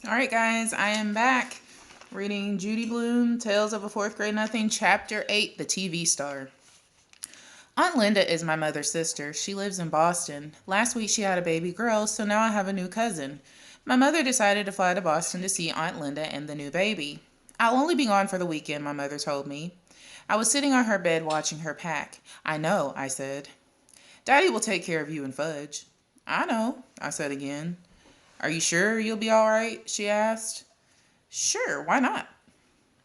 All right, guys, I am back reading Judy Blume, Tales of a Fourth Grade Nothing, Chapter 8, The TV Star. Aunt Linda is my mother's sister. She lives in Boston. Last week she had a baby girl, so now I have a new cousin. My mother decided to fly to Boston to see Aunt Linda and the new baby. I'll only be gone for the weekend, my mother told me. I was sitting on her bed watching her pack. I know, I said. Daddy will take care of you and Fudge. I know, I said again. Are you sure you'll be all right? She asked. Sure, why not?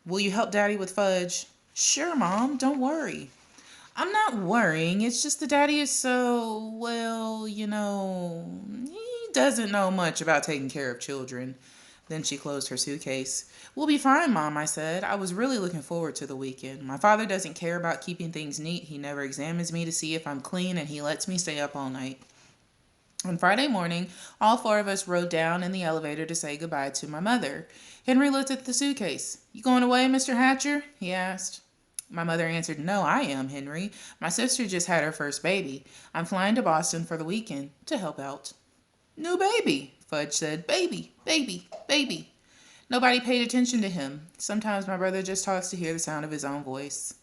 Will you help Daddy with Fudge? Sure, Mom, don't worry. I'm not worrying, it's just that Daddy is so, well, he doesn't know much about taking care of children. Then she closed her suitcase. We'll be fine, Mom, I said. I was really looking forward to the weekend. My father doesn't care about keeping things neat. He never examines me to see if I'm clean, and he lets me stay up all night. On Friday morning, all four of us rode down in the elevator to say goodbye to my mother. Henry looked at the suitcase. You going away, Mr. Hatcher? He asked. My mother answered, No, I am, Henry. My sister just had her first baby. I'm flying to Boston for the weekend to help out. New baby, Fudge said. Baby, baby, baby. Nobody paid attention to him. Sometimes my brother just talks to hear the sound of his own voice.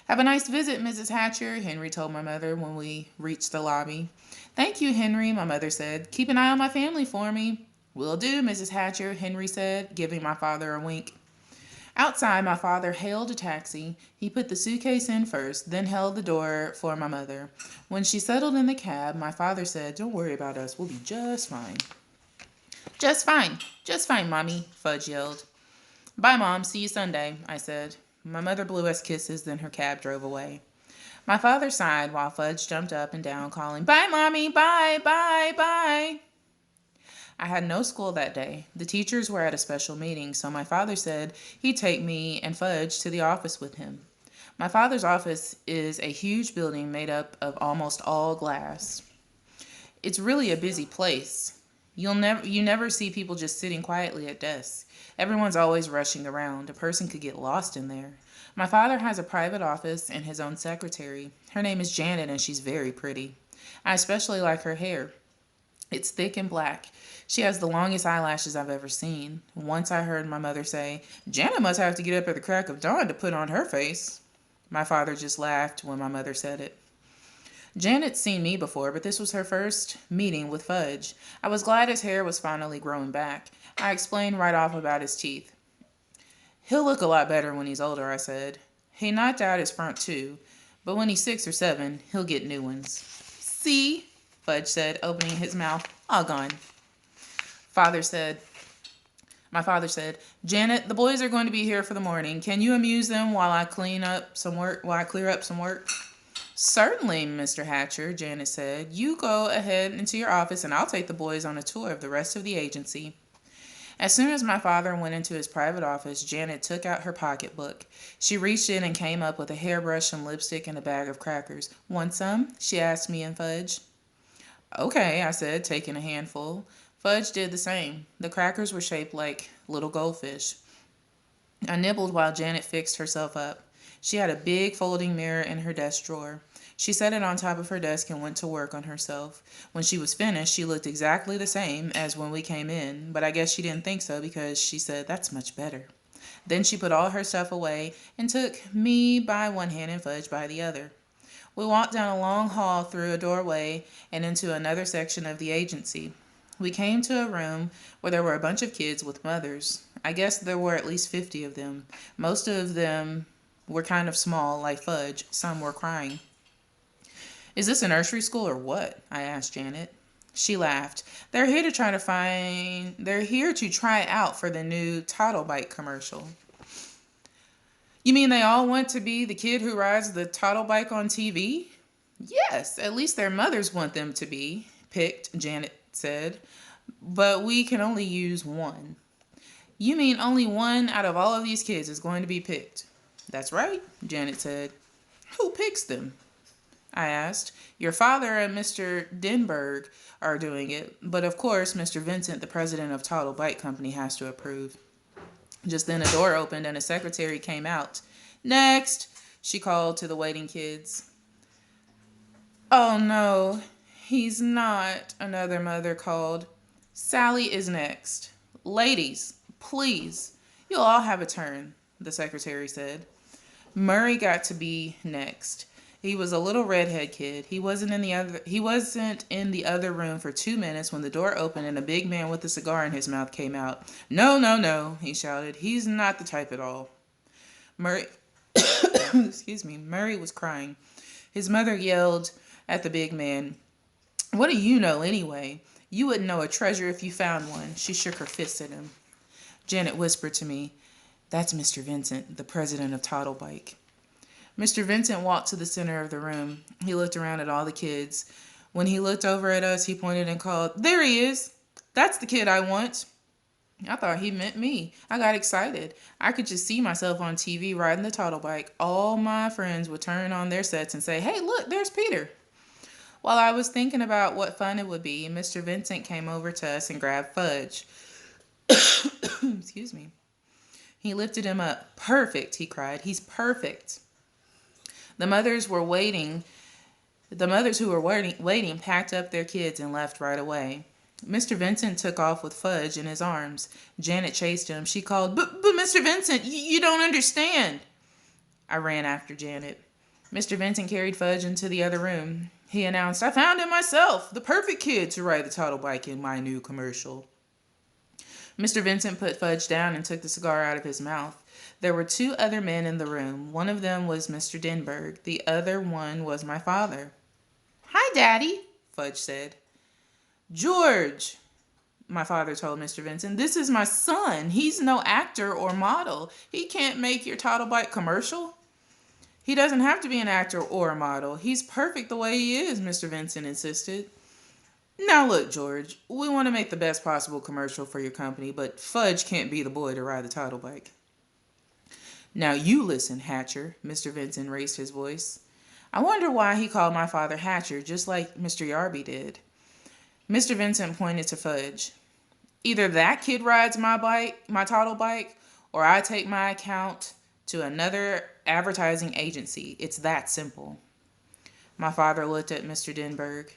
Have a nice visit, Mrs. Hatcher, Henry told my mother when we reached the lobby. Thank you, Henry, my mother said. Keep an eye on my family for me. Will do, Mrs. Hatcher, Henry said, giving my father a wink. Outside, my father hailed a taxi. He put the suitcase in first, then held the door for my mother. When she settled in the cab, my father said, Don't worry about us. We'll be just fine. Just fine, Mommy, Fudge yelled. Bye, Mom. See you Sunday, I said. My mother blew us kisses, then her cab drove away. My father sighed while Fudge jumped up and down, calling, Bye, Mommy, bye, bye, bye. I had no school that day. The teachers were at a special meeting, so my father said he'd take me and Fudge to the office with him. My father's office is a huge building made up of almost all glass. It's really a busy place. You never see people just sitting quietly at desks. Everyone's always rushing around. A person could get lost in there. My father has a private office and his own secretary. Her name is Janet and she's very pretty. I especially like her hair. It's thick and black. She has the longest eyelashes I've ever seen. Once I heard my mother say, Janet must have to get up at the crack of dawn to put on her face. My father just laughed when my mother said it. Janet's seen me before, but this was her first meeting with Fudge. I was glad his hair was finally growing back. I explained right off about his teeth. He'll look a lot better when he's older, I said. He knocked out his front too, but when he's 6 or 7, he'll get new ones. See? Fudge said, opening his mouth. All gone. Father said, My father said, Janet, the boys are going to be here for the morning. Can you amuse them while I clear up some work? Certainly, Mr. Hatcher, Janet said. You go ahead into your office and I'll take the boys on a tour of the rest of the agency. As soon as my father went into his private office, Janet took out her pocketbook. She reached in and came up with a hairbrush, some lipstick, and a bag of crackers. Want some? She asked me and Fudge. Okay, I said, taking a handful. Fudge did the same. The crackers were shaped like little goldfish. I nibbled while Janet fixed herself up. She had a big folding mirror in her desk drawer. She set it on top of her desk and went to work on herself. When she was finished, she looked exactly the same as when we came in, but I guess she didn't think so because she said, That's much better. Then she put all her stuff away and took me by one hand and Fudge by the other. We walked down a long hall through a doorway and into another section of the agency. We came to a room where there were a bunch of kids with mothers. I guess there were at least 50 of them. Most of them were kind of small, like Fudge. Some were crying. Is this a nursery school or what? I asked Janet. She laughed. They're here to try out for the new Toddle Bike commercial. You mean they all want to be the kid who rides the Toddle Bike on TV? Yes, at least their mothers want them to be picked, Janet said. But we can only use one. You mean only one out of all of these kids is going to be picked? That's right, Janet said. Who picks them? I asked. Your father and Mr. Denberg are doing it, but of course Mr. Vincent, the president of Toddle Bike Company, has to approve. Just then a door opened and a secretary came out. Next, she called to the waiting kids. Oh no, he's not, another mother called. Sally is next. Ladies, please, you'll all have a turn, the secretary said. Murray got to be next. He was a little redhead kid. He wasn't in the other room for 2 minutes when the door opened and a big man with a cigar in his mouth came out. No, no, no, he shouted. He's not the type at all. Murray excuse me, Murray was crying. His mother yelled at the big man, "What do you know anyway? You wouldn't know a treasure if you found one." She shook her fist at him. Janet whispered to me, "That's Mr. Vincent, the president of Toddlebike." Mr. Vincent walked to the center of the room. He looked around at all the kids. When he looked over at us, he pointed and called, "There he is! That's the kid I want." I thought he meant me. I got excited. I could just see myself on TV riding the Toddlebike. All my friends would turn on their sets and say, "Hey, look, there's Peter." While I was thinking about what fun it would be, Mr. Vincent came over to us and grabbed Fudge. Excuse me. He lifted him up. "Perfect," he cried. "He's perfect." The mothers who were waiting packed up their kids and left right away. Mr. Vincent took off with Fudge in his arms. Janet chased him. She called, But Mr. Vincent, you don't understand." I ran after Janet. Mr. Vincent carried Fudge into the other room. He announced, "I found him myself, the perfect kid to ride the Toddlebike in my new commercial." Mr. Vincent put Fudge down and took the cigar out of his mouth. There were 2 other men in the room. One of them was Mr. Denberg. The other one was my father. "Hi, Daddy," Fudge said. "George," my father told Mr. Vincent, "this is my son. He's no actor or model. He can't make your Toddlebike commercial." "He doesn't have to be an actor or a model. He's perfect the way he is," Mr. Vincent insisted. "Now look, George, we want to make the best possible commercial for your company, but Fudge can't be the boy to ride the Toddlebike." "Now you listen, Hatcher," Mr. Vincent raised his voice. I wonder why he called my father Hatcher, just like Mr. Yarby did. Mr. Vincent pointed to Fudge. "Either that kid rides my Toddlebike, or I take my account to another advertising agency. It's that simple." My father looked at Mr. Denberg.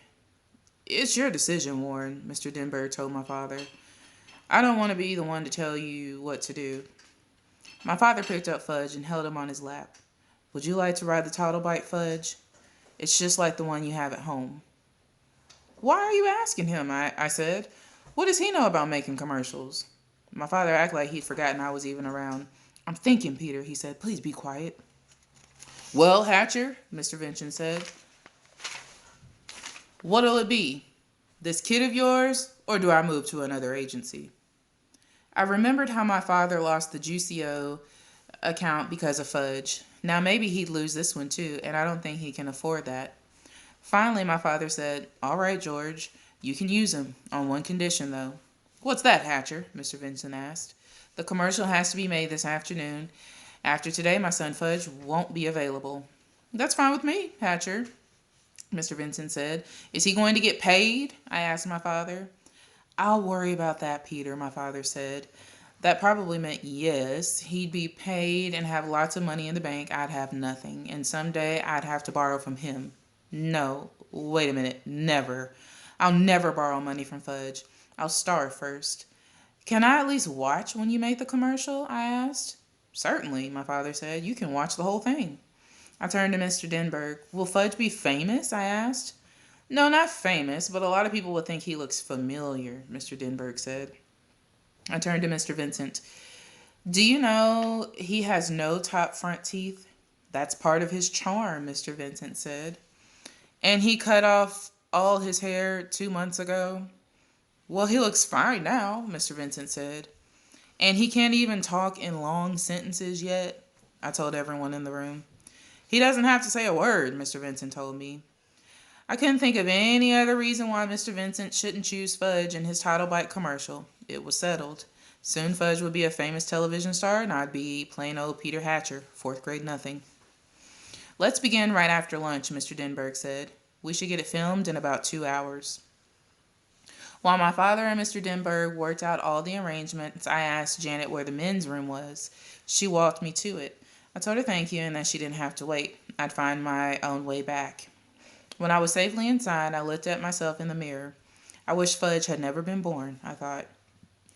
"It's your decision, Warren," Mr. Denberg told my father. "I don't want to be the one to tell you what to do." My father picked up Fudge and held him on his lap. "Would you like to ride the Toddlebike, Fudge? It's just like the one you have at home." "Why are you asking him?" I said. "What does he know about making commercials?" My father acted like he'd forgotten I was even around. "I'm thinking, Peter," he said. "Please be quiet." "Well, Hatcher," Mr. Vincent said, "what'll it be? This kid of yours, or do I move to another agency?" I remembered how my father lost the Juicio account because of Fudge. Now maybe he'd lose this one too, and I don't think he can afford that. Finally, my father said, "All right, George, you can use him, on one condition though." "What's that, Hatcher?" Mr. Vincent asked. "The commercial has to be made this afternoon. After today, my son Fudge won't be available." "That's fine with me, Hatcher," Mr. Vincent said. "Is he going to get paid?" I asked my father. "I'll worry about that, Peter," my father said. That probably meant yes, he'd be paid and have lots of money in the bank. I'd have nothing, and someday I'd have to borrow from him. No, wait a minute, never. I'll never borrow money from Fudge. I'll starve first. "Can I at least watch when you make the commercial?" I asked. "Certainly," my father said. "You can watch the whole thing." I turned to Mr. Denberg. "Will Fudge be famous?" I asked. "No, not famous, but a lot of people will think he looks familiar," Mr. Denberg said. I turned to Mr. Vincent. "Do you know he has no top front teeth?" "That's part of his charm," Mr. Vincent said. "And he cut off all his hair 2 months ago?" "Well, he looks fine now," Mr. Vincent said. "And he can't even talk in long sentences yet?" I told everyone in the room. "He doesn't have to say a word," Mr. Vincent told me. I couldn't think of any other reason why Mr. Vincent shouldn't choose Fudge in his Toddlebike commercial. It was settled. Soon Fudge would be a famous television star, and I'd be plain old Peter Hatcher, 4th grade nothing. "Let's begin right after lunch," Mr. Denberg said. "We should get it filmed in about 2 hours." While my father and Mr. Denberg worked out all the arrangements, I asked Janet where the men's room was. She walked me to it. I told her thank you and that she didn't have to wait. I'd find my own way back. When I was safely inside, I looked at myself in the mirror. I wish Fudge had never been born, I thought.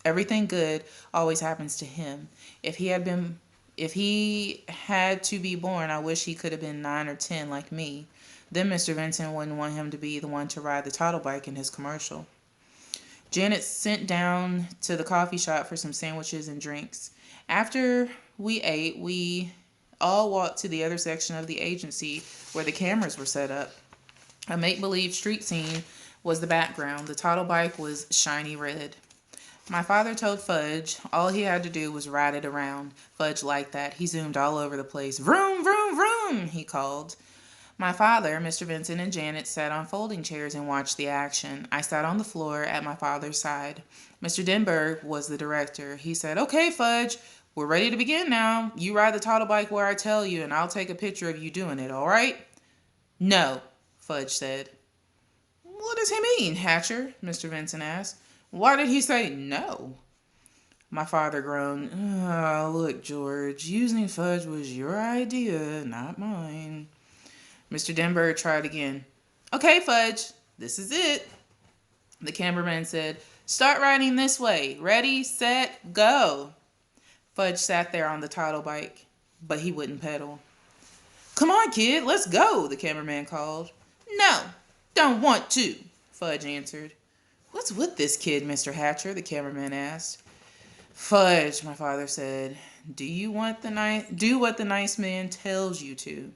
Everything good always happens to him. If he had been if he had to be born, I wish he could have been 9 or 10 like me. Then Mr. Vincent wouldn't want him to be the one to ride the toddle bike in his commercial. Janet sent down to the coffee shop for some sandwiches and drinks. After we ate, we all walked to the other section of the agency where the cameras were set up. A make believe street scene was the background. The toddle bike was shiny red. My father told Fudge all he had to do was ride it around. Fudge liked that. He zoomed all over the place. Vroom, vroom, vroom, he called. My father, Mr. Vincent, and Janet sat on folding chairs and watched the action. I sat on the floor at my father's side. Mr. Denberg was the director. He said, "Okay, Fudge, we're ready to begin now. You ride the toddle bike where I tell you, and I'll take a picture of you doing it, all right?" "No," Fudge said. "What does he mean, Hatcher?" Mr. Vincent asked. "Why did he say no?" My father groaned. Look, George, using Fudge was your idea, not mine." Mr. Denberg tried again. "Okay, Fudge, this is it." The cameraman said, "Start riding this way. Ready, set, go." Fudge sat there on the toddle bike, but he wouldn't pedal. "Come on, kid, let's go," the cameraman called. "No, don't want to," Fudge answered. "What's with this kid, Mr. Hatcher?" the cameraman asked. "Fudge," my father said, do what the nice man tells you to."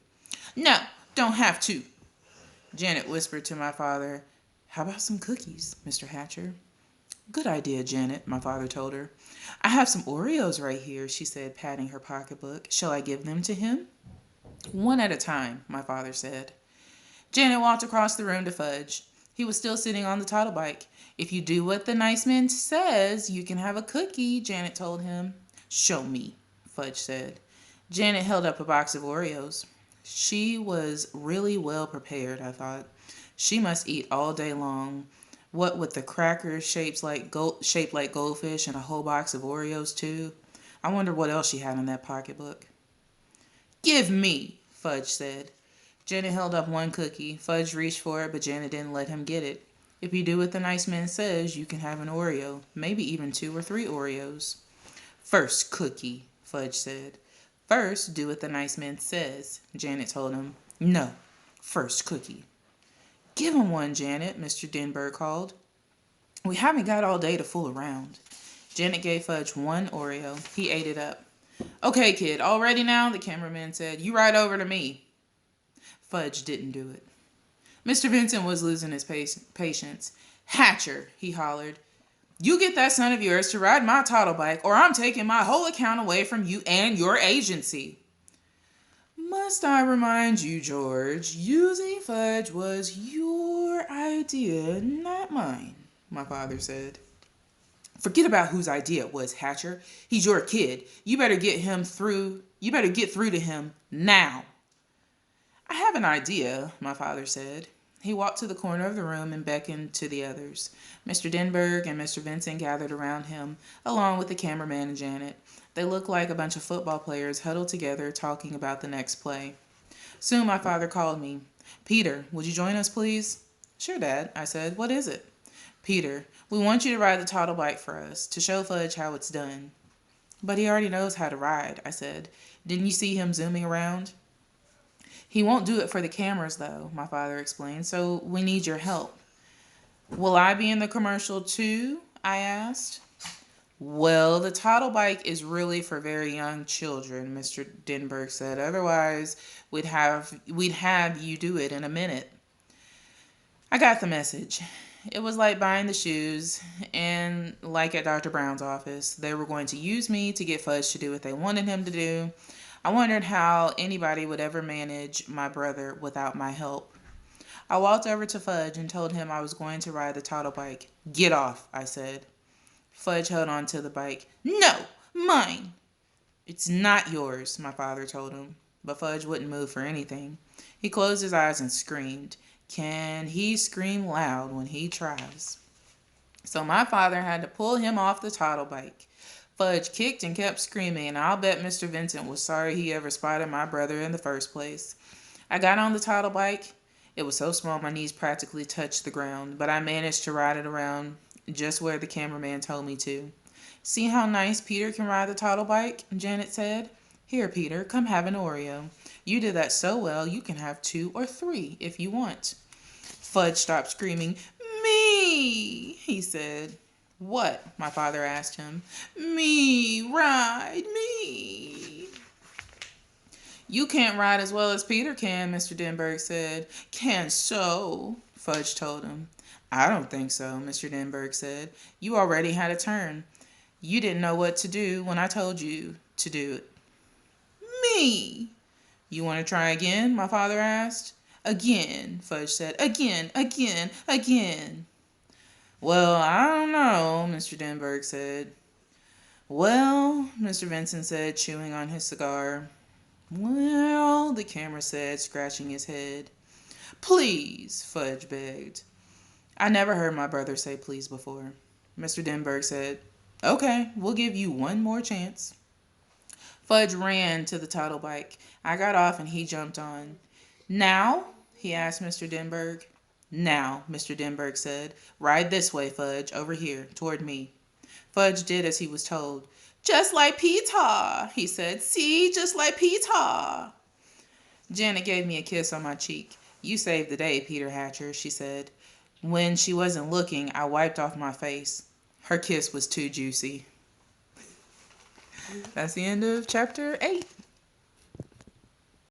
"No, don't have to." Janet whispered to my father, "How about some cookies, Mr. Hatcher?" "Good idea, Janet," my father told her. "I have some Oreos right here," she said, patting her pocketbook. "Shall I give them to him?" "One at a time," my father said. Janet walked across the room to Fudge. He was still sitting on the toddle bike. "If you do what the nice man says, you can have a cookie," Janet told him. "Show me," Fudge said. Janet held up a box of Oreos. She was really well prepared, I thought. She must eat all day long. What with the crackers shaped like goldfish and a whole box of Oreos, too. I wonder what else she had in that pocketbook. "Give me," Fudge said. Janet held up one cookie. Fudge reached for it, but Janet didn't let him get it. "If you do what the nice man says, you can have an Oreo. Maybe even 2 or 3 Oreos." "First cookie," Fudge said. "First, do what the nice man says," Janet told him. "No, first cookie." "Give him one, Janet," Mr. Denberg called. "We haven't got all day to fool around." Janet gave Fudge one Oreo. He ate it up. "Okay, kid, all ready now?" the cameraman said. "You ride over to me." Fudge didn't do it. Mr. Vincent was losing his patience. "Hatcher," he hollered, "you get that son of yours to ride my toddle bike, or I'm taking my whole account away from you and your agency." "Must I remind you, George, using Fudge was your idea, not mine," my father said. "Forget about whose idea it was, Hatcher. He's your kid. You better get through to him now." "I have an idea," my father said. He walked to the corner of the room and beckoned to the others. Mr. Denberg and Mr. Vincent gathered around him, along with the cameraman and Janet. They looked like a bunch of football players huddled together talking about the next play. Soon my father called me. "Peter, would you join us, please?" "Sure, Dad," I said. "What is it?" "Peter, we want you to ride the toddle bike for us, to show Fudge how it's done." "But he already knows how to ride," I said. "Didn't you see him zooming around?" "He won't do it for the cameras, though," my father explained, "so we need your help." "Will I be in the commercial, too?" I asked. "Well, the toddle bike is really for very young children," Mr. Denberg said. "Otherwise, we'd have you do it in a minute." I got the message. It was like buying the shoes, and like at Dr. Brown's office, they were going to use me to get Fudge to do what they wanted him to do. I wondered how anybody would ever manage my brother without my help. I walked over to Fudge and told him I was going to ride the toddle bike. "Get off," I said. Fudge held on to the bike. "No, mine." "It's not yours," my father told him. But Fudge wouldn't move for anything. He closed his eyes and screamed. Can he scream loud when he tries? So my father had to pull him off the toddle bike. Fudge kicked and kept screaming, and I'll bet Mr. Vincent was sorry he ever spotted my brother in the first place. I got on the toddle bike. It was so small my knees practically touched the ground, but I managed to ride it around just where the cameraman told me to. See how nice Peter can ride the toddle bike? Janet said. Here, Peter, come have an Oreo. You did that so well, you can have 2 or 3 if you want. Fudge stopped screaming. Me, he said. What? My father asked him. Me, ride, me. You can't ride as well as Peter can, Mr. Denberg said. Can so, Fudge told him. I don't think so, Mr. Denberg said. You already had a turn. You didn't know what to do when I told you to do it. Me! You want to try again? My father asked. Again, Fudge said. Again, again, again. Well, I don't know, Mr. Denberg said. Well, Mr. Vincent said, chewing on his cigar. Well, the camera said, scratching his head. Please, Fudge begged. I never heard my brother say please before. Mr. Denberg said, Okay, we'll give you one more chance. Fudge ran to the toddle bike. I got off and he jumped on. Now? He asked Mr. Denberg. Now, Mr. Denberg said. Ride this way, Fudge, over here, toward me. Fudge did as he was told. Just like Peter, he said. See, just like Peter. Janet gave me a kiss on my cheek. You saved the day, Peter Hatcher, she said. When she wasn't looking, I wiped off my face. Her kiss was too juicy. That's the end of chapter 8.